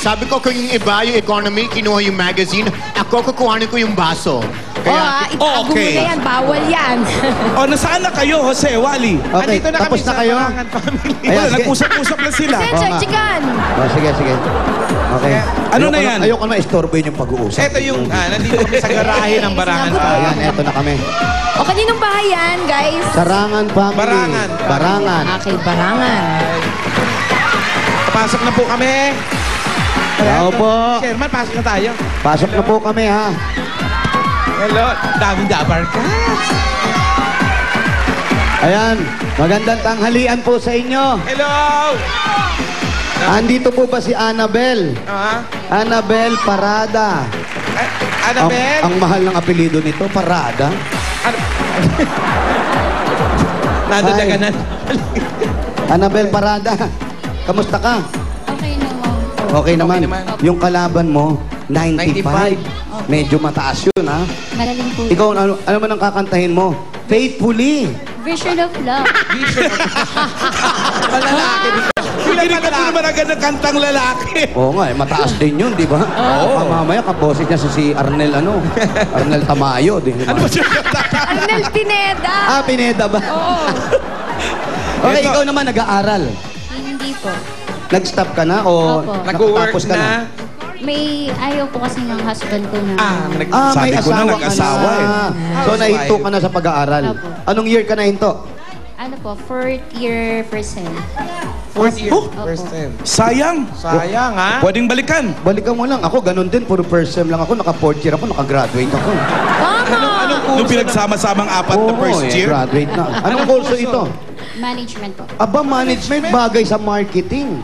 Sabi ko kung yung iba, yung economy, kinuha yung magazine, ako kukuhanin ko yung baso. Itago mo na yan. Bawal yan. Nasaan na kayo, Jose, Wally? Okay, Andito na tapos kami na kayo? sa Barangan Family. Ayan, sige. Nag-usap-usap lang sila. Sensor, chikan. Sige. Okay. Ano na yan? Ayoko na istorbohin yung pag-uusap. Ito yung, nandito kami sa garahe ng Barangan Sinagot Family. Ayan, eto na kami. O, kaninong bahay yan, guys? Sarangan family. Barangan. Barangan. Okay, Barangan. Pasok na po kami. Hello po. Sherman, pasok na tayo. Pasok na po kami, ha? Hello, Davin Dabarkas. Ayan, magandang tanghalian po sa inyo. Hello! Andito po ba si Annabel? Annabel Parada. Annabel? Ang mahal ng apelido nito, Parada. Nadadaganan. Annabel Parada, kamusta ka? Okay naman. Okay naman. Okay naman. Yung kalaban mo, 95. Medyo mataas yun, ha? Magaling po. Ikaw, ano man ang kakantahin mo? Faithfully. Vision of love. Malalaki. Hindi ka naman agad ng kantang lalaki. Oo nga, mataas din yun, di ba? Oo. Mamaya, kabosit niya si Arnel, Arnel Tamayo, di ba? Ano ba siya? Arnel Pineda. Pineda ba? Oo. Okay, ikaw naman nag-aaral. Hindi po. Nag-stop ka na o Opo. Nag-work nakatapos ka na? May ayaw po kasi ng husband ko na. May Sabi ko na, asawa nag-asawa ka na. So, nahinto ka na sa pag-aaral. Opo. Anong year ka nahinto? Ano po, 4th year first sem. Fourth year. Opo. First time. Sayang, ha? Pwedeng balikan. Balikan mo lang. Ako, ganun din. Puro first sem lang ako. Naka-4th year ako. Naka-graduate ako. Tama! Nung pinagsama-samang apat na first year. Graduate na. Anong kurso ito? Management po. Aba, management bagay sa marketing.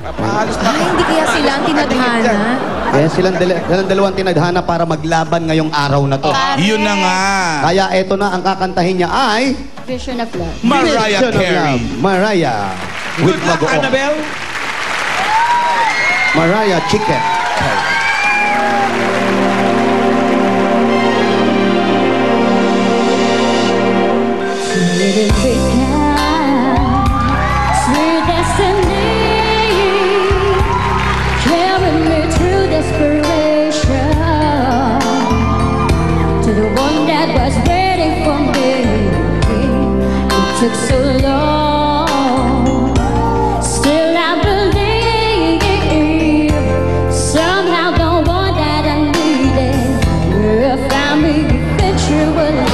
Halos na. Ay, hindi kaya sila ang tinadhana? Kaya silang dalawang tinadhana para maglaban ngayong araw na to. Yun na nga. Kaya eto na, ang kakantahin niya ay... Vision of love. Mariah Vision of Carey. Love. Mariah. Good With luck, Magoong. Annabel. Mariah Chicken. Sweet destiny, carry me through desperation to the one that was waiting for me. It took so long, still I believe somehow the one that I needed will find me eventually.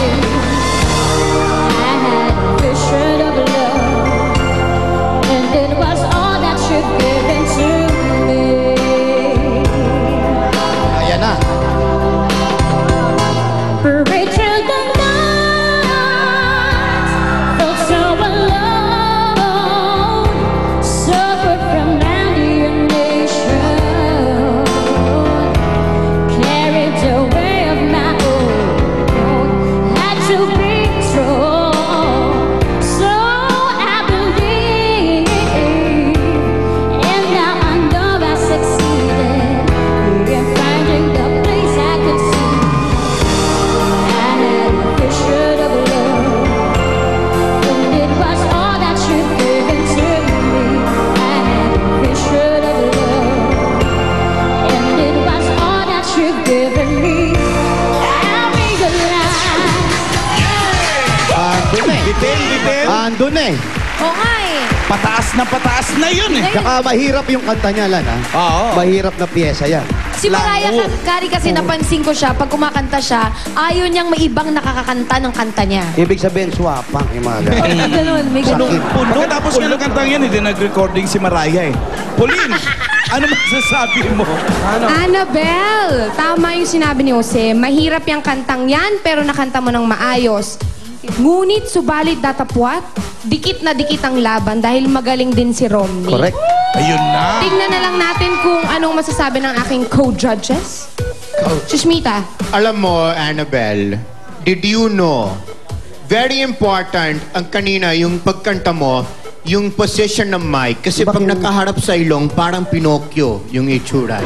I had a vision of love, and it was all that you've given to me. Ayan na. Right through the night, felt so alone, suffered from alienation, carried the weight of my own, had to be strong. So I believe, and now I know I succeeded in finding the place I could see. I had a vision of love, and it was all that you've given to me. I had a vision of love, and it was all that you've given me. I realized. Bitin. Andun eh. Oo nga eh. Pataas na yun eh. Tsaka mahirap yung kanta niya, Lan, ha? Oo. Mahirap na pyesa yan. Si Mariah Carey kasi napansin ko siya, pag kumakanta siya, ayaw niyang may ibang nakakakanta ng kanta niya. Ibig sabihin, swapang yung mga ganun. Ganun, may ganun. Sakit. Pagkatapos nga ng kantang yan, hindi nag-recording si Mariah eh. Pauline, ano masasabi mo? Annabel, tama yung sinabi ni Jose. Mahirap yung kantang yan, pero nakanta mo ng maayos. Ngunit, subalit datapwat, dikit na dikit ang laban dahil magaling din si Romney. Correct. Ayun na. Tingnan na lang natin kung anong masasabi ng aking co-judges. Sushmita. Alam mo, Annabel, did you know, very important ang kanina, yung pagkanta mo, yung position ng mic. Kasi pag nakaharap sa ilong, parang Pinocchio yung itsura.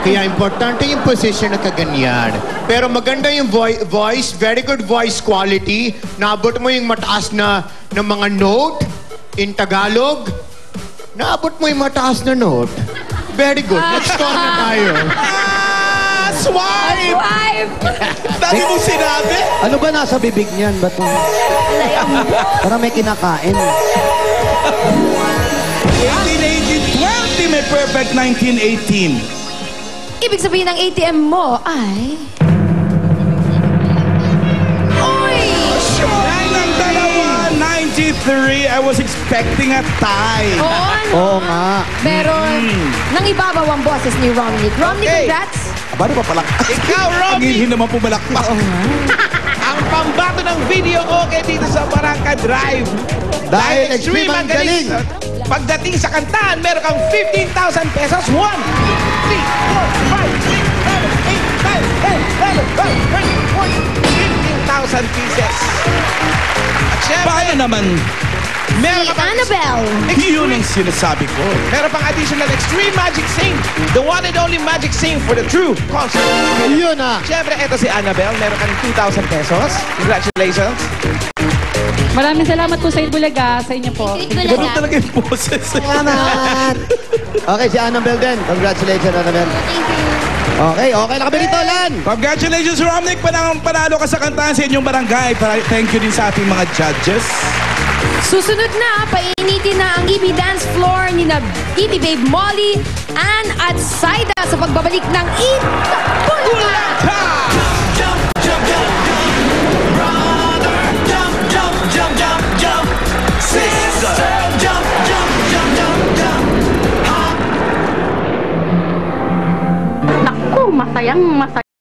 Kaya importante yung position na kaganyan. Pero maganda yung voice, very good voice quality. Naabot mo yung mataas na mga note in Tagalog. Naabot mo yung mataas na note. Very good. Next call na tayo. Swipe! Wife! Dami mong sinabi. Ano ba nasa bibig niyan? Ba't parang may kinakain. 18, 20, may perfect 19, 18. Ibig sabihin ng ATM mo ay... Uy! Nine ng dalawa, 93. I was expecting a tie. Oo nga. Meron nang ibabaw ang boses ni Romnick. Romnick, Okay. congrats! Aba, ano pa pala? Ikaw, Ang Robbie, hindi naman pumalakpak. ang pambato ng video okay dito sa Barangka Drive. Dahil extreme ang galing. Pagdating sa kantahan, meron kang 15,000 pesos. 1, 2, 3, 4, 5, 6, 7, 8, 9, 10, 11, 12, 13, 14, 15,000 pieces. At syempre, Paano naman? meron Si ka pang Annabelle. Yun ang sinasabi ko. meron pang additional Extreme Magic Sing. The one and only Magic Sing for the true concert. Yun na. Siyempre, eto si Annabelle. Meron ka ng 2,000 pesos. Congratulations. Maraming salamat po sa Bulaga, sa inyo po. Ganun talaga yung boses. Salamat. Okay, si Annabelle din. Congratulations, Annabelle. Okay na kami dito, Lan. Congratulations, Romnick. Panalo ka sa kantahan sa inyong barangay. Thank you din sa ating mga judges. Susunod na, painitin na ang EB Dance Floor ni na EB Babe Molly, Ann at Saida sa pagbabalik ng Eat Bulaga! Naku, masayang masaya.